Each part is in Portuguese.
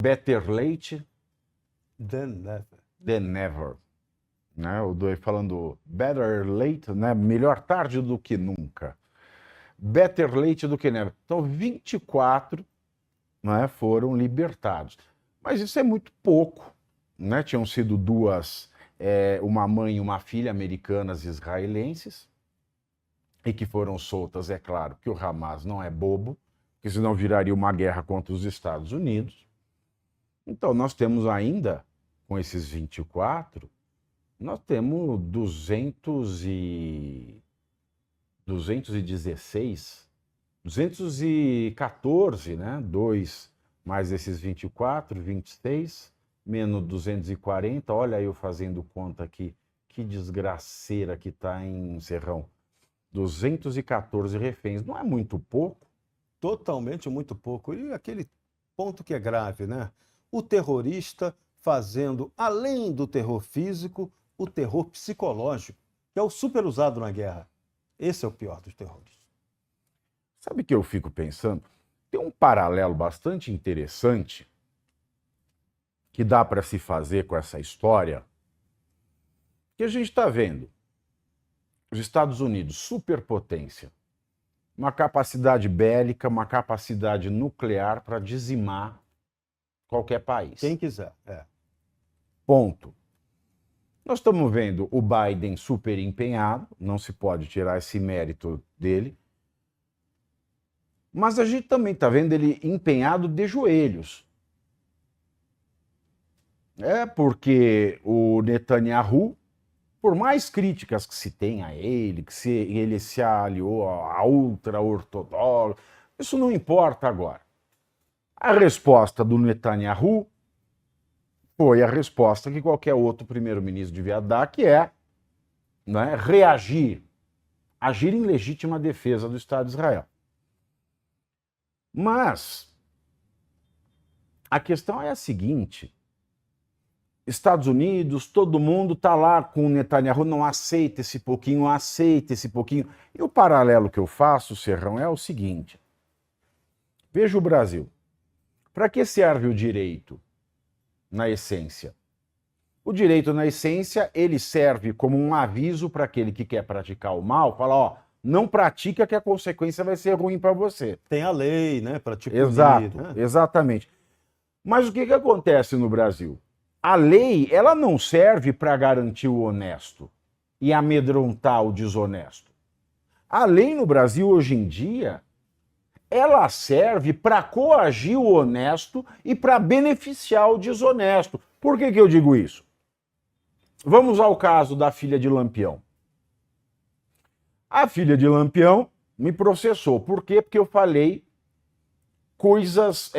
Better late Then never. than never. Né? O Doi falando better late, né? Melhor tarde do que nunca. Better late do que never. Então, 24, né, foram libertados. Mas isso é muito pouco. Né? Tinham sido duas, uma mãe e uma filha americanas israelenses, e que foram soltas, é claro, que o Hamas não é bobo, porque senão viraria uma guerra contra os Estados Unidos. Então, nós temos ainda, com esses 24, nós temos 214, né? 2 mais esses 24, 26, menos 240. Olha eu fazendo conta aqui, que desgraceira que está em Serrão. 214 reféns, não é muito pouco? Totalmente muito pouco. E aquele ponto que é grave, né? O terrorista fazendo, além do terror físico, o terror psicológico, que é o super usado na guerra. Esse é o pior dos terrores. Sabe o que eu fico pensando? Tem um paralelo bastante interessante que dá para se fazer com essa história, que a gente está vendo. Os Estados Unidos, superpotência, uma capacidade bélica, uma capacidade nuclear para dizimar qualquer país. Quem quiser, Ponto. Nós estamos vendo o Biden super empenhado, não se pode tirar esse mérito dele, mas a gente também está vendo ele empenhado de joelhos. Porque o Netanyahu, por mais críticas que se tenha a ele, que ele se aliou à ultra-ortodoxa, isso não importa agora. A resposta do Netanyahu foi a resposta que qualquer outro primeiro-ministro devia dar, que é, né, reagir, agir em legítima defesa do Estado de Israel. Mas a questão é a seguinte: Estados Unidos, todo mundo está lá com o Netanyahu, não aceita esse pouquinho, aceita esse pouquinho. E o paralelo que eu faço, Serrão, é o seguinte. Veja o Brasil. Para que serve o direito, na essência? O direito, na essência, ele serve como um aviso para aquele que quer praticar o mal, fala, ó, não pratica que a consequência vai ser ruim para você. tem a lei, né, para te punir. Exato, Né? exatamente. Mas o que acontece no Brasil? A lei, ela não serve para garantir o honesto e amedrontar o desonesto. A lei no Brasil, hoje em dia, ela serve para coagir o honesto e para beneficiar o desonesto. Por que eu digo isso? Vamos ao caso da filha de Lampião. A filha de Lampião me processou. Por quê? Porque eu falei coisas,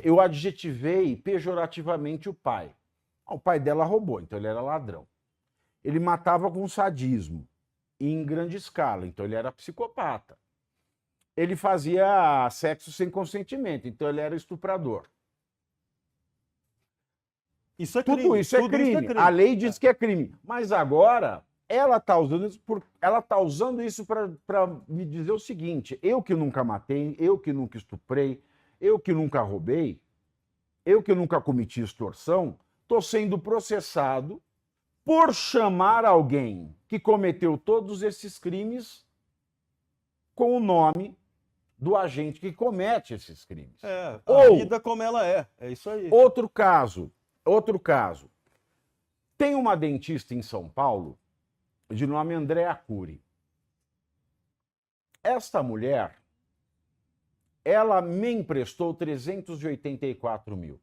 eu adjetivei pejorativamente o pai. O pai dela roubou, então ele era ladrão. Ele matava com sadismo, em grande escala, então ele era psicopata. Ele fazia sexo sem consentimento, então ele era estuprador. Isso é crime. Tudo isso é crime. A lei diz que é crime. Mas agora, ela está usando isso para me dizer o seguinte: eu que nunca matei, eu que nunca estuprei, eu que nunca roubei, eu que nunca cometi extorsão, estou sendo processado por chamar alguém que cometeu todos esses crimes com o nome do agente que comete esses crimes. A vida como ela é isso aí. Outro caso. Tem uma dentista em São Paulo de nome Andréa Cury. Esta mulher, ela me emprestou 384 mil.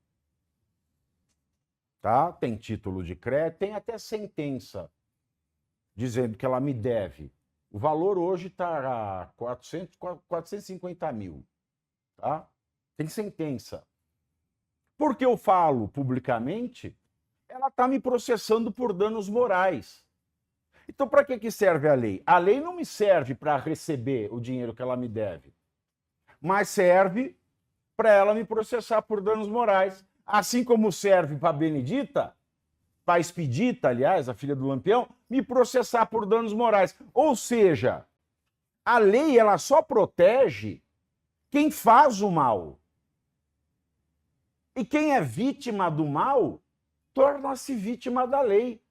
Tá? Tem título de crédito, tem até sentença dizendo que ela me deve. O valor hoje está a 450 mil. Tá? Tem sentença. Porque eu falo publicamente, ela está me processando por danos morais. Então, para que serve a lei? A lei não me serve para receber o dinheiro que ela me deve, mas serve para ela me processar por danos morais. Assim como serve para a Benedita, para a Expedita, aliás, a filha do Lampião, me processar por danos morais. Ou seja, a lei ela só protege quem faz o mal. E quem é vítima do mal torna-se vítima da lei.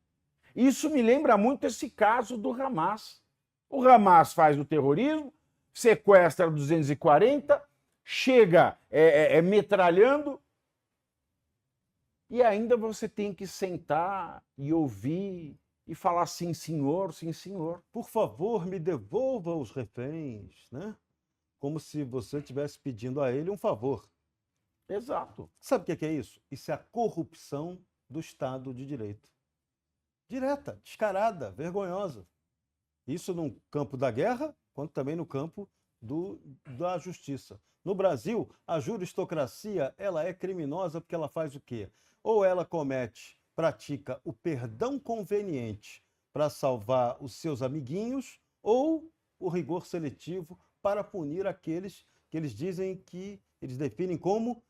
Isso me lembra muito esse caso do Hamas. O Hamas faz o terrorismo, sequestra 240, chega metralhando, e ainda você tem que sentar e ouvir e falar sim, senhor, sim, senhor. Por favor, me devolva os reféns, né? Como se você estivesse pedindo a ele um favor. Exato. Sabe o que é isso? Isso é a corrupção do Estado de Direito. Direta, descarada, vergonhosa. Isso no campo da guerra, quanto também no campo da justiça. No Brasil, a juristocracia ela é criminosa porque ela faz o quê? Ou ela pratica o perdão conveniente para salvar os seus amiguinhos, ou o rigor seletivo para punir aqueles que eles dizem que eles definem como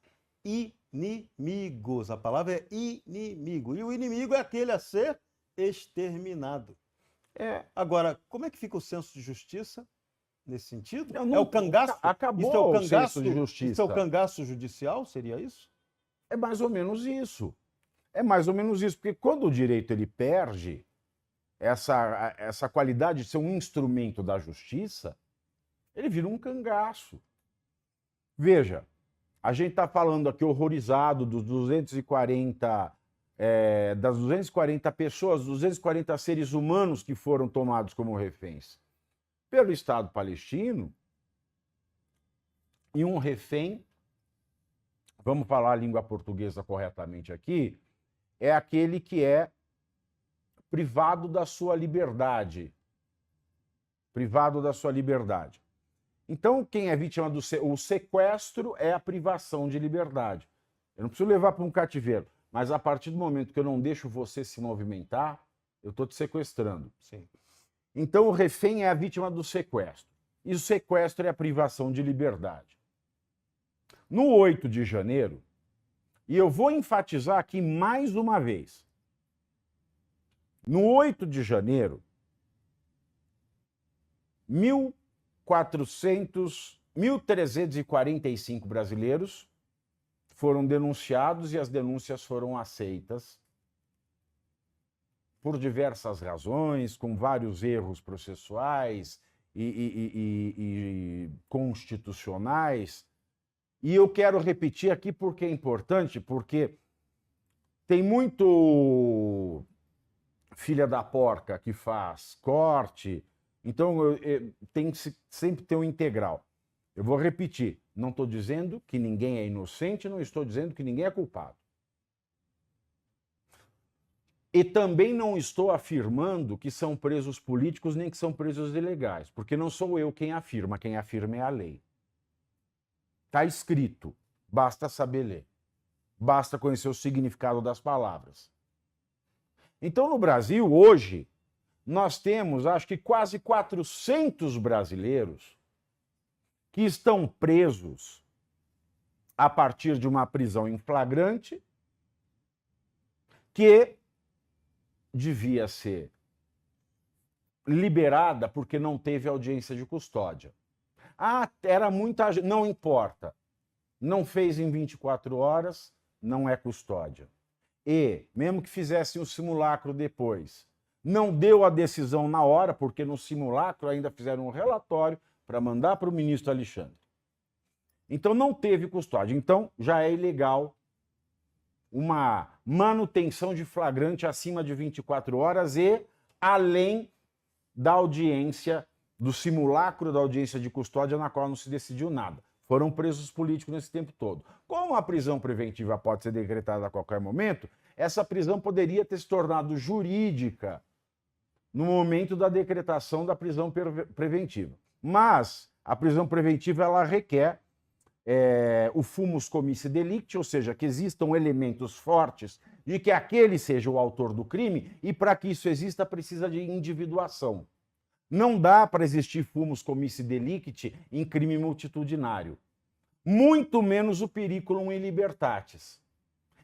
inimigos. A palavra é inimigo. E o inimigo é aquele a ser exterminado. Agora, como é que fica o senso de justiça nesse sentido? Não, É o cangaço? Acabou Isso é o o cangaço, senso de justiça. isso é o cangaço judicial? Seria isso? É mais ou menos isso. É mais ou menos isso, porque quando o direito ele perde essa qualidade de ser um instrumento da justiça, ele vira um cangaço. Veja, a gente está falando aqui horrorizado dos 240, das 240 pessoas, 240 seres humanos que foram tomados como reféns pelo Estado palestino, e um refém, vamos falar a língua portuguesa corretamente aqui, é aquele que é privado da sua liberdade. Privado da sua liberdade. Então, quem é vítima do sequestro é a privação de liberdade. Eu não preciso levar para um cativeiro, mas a partir do momento que eu não deixo você se movimentar, eu estou te sequestrando. Sim. Então, o refém é a vítima do sequestro. E o sequestro é a privação de liberdade. No 8 de janeiro, e eu vou enfatizar aqui mais uma vez, no 8 de janeiro, 1.345 brasileiros foram denunciados e as denúncias foram aceitas por diversas razões, com vários erros processuais e constitucionais. E eu quero repetir aqui porque é importante, porque tem muito filha da porca que faz corte, então tem que sempre ter um integral. Eu vou repetir, não estou dizendo que ninguém é inocente, não estou dizendo que ninguém é culpado. E também não estou afirmando que são presos políticos nem que são presos ilegais, porque não sou eu quem afirma é a lei. Está escrito, basta saber ler, basta conhecer o significado das palavras. Então, no Brasil, hoje, nós temos, acho que quase 400 brasileiros que estão presos a partir de uma prisão em flagrante que devia ser liberada porque não teve audiência de custódia. Ah, era muita gente. Não importa. Não fez em 24 horas, não é custódia. E, mesmo que fizessem o simulacro depois, não deu a decisão na hora, porque no simulacro ainda fizeram um relatório para mandar para o ministro Alexandre. Então não teve custódia. Então já é ilegal uma manutenção de flagrante acima de 24 horas e além da audiência, do simulacro da audiência de custódia na qual não se decidiu nada. Foram presos políticos nesse tempo todo. Como a prisão preventiva pode ser decretada a qualquer momento, essa prisão poderia ter se tornado jurídica no momento da decretação da prisão preventiva. Mas a prisão preventiva ela requer o fumus comissi delicti, ou seja, que existam elementos fortes de que aquele seja o autor do crime, e para que isso exista precisa de individuação. Não dá para existir fumus comissi delicti em crime multitudinário. Muito menos o periculum in libertatis.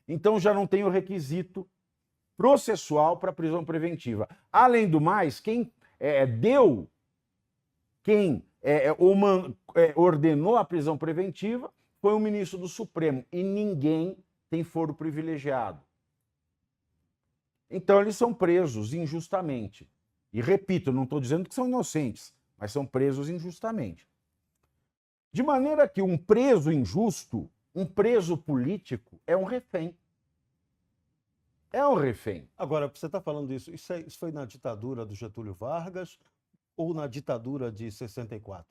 Então já não tem o requisito processual para prisão preventiva. Além do mais, quem ordenou a prisão preventiva foi o ministro do Supremo. E ninguém têm foro privilegiado. Então, eles são presos injustamente. E repito, não estou dizendo que são inocentes, mas são presos injustamente. De maneira que um preso injusto, um preso político, é um refém. É um refém. Agora, você está falando isso foi na ditadura do Getúlio Vargas ou na ditadura de 64?